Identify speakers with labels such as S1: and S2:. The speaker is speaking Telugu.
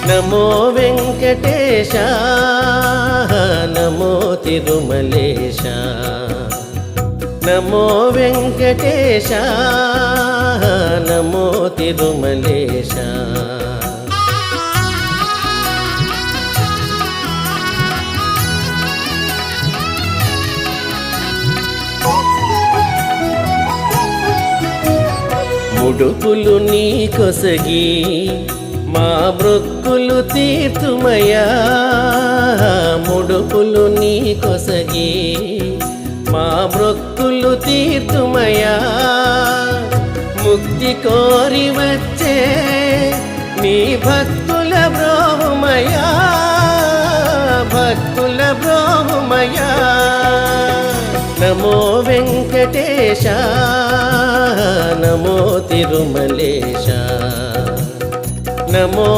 S1: నమో వెంకటేశ నమో తిరుమలేశ నమో వెంకటేశ నమో తిరుమలేశ ముడుపులు నీ కొసగి మా బ్రొక్కులు తీర్తుమయా ముడుపులు నీ కొసగి మా బ్రొక్కులు తీర్తుమయా ముక్తి కోరి వచ్చే నీ భక్తుల బ్రోహుమయా భక్తుల బ్రోహుమయా నమో వెంకటేశ నమో తిరుమలేశ నమో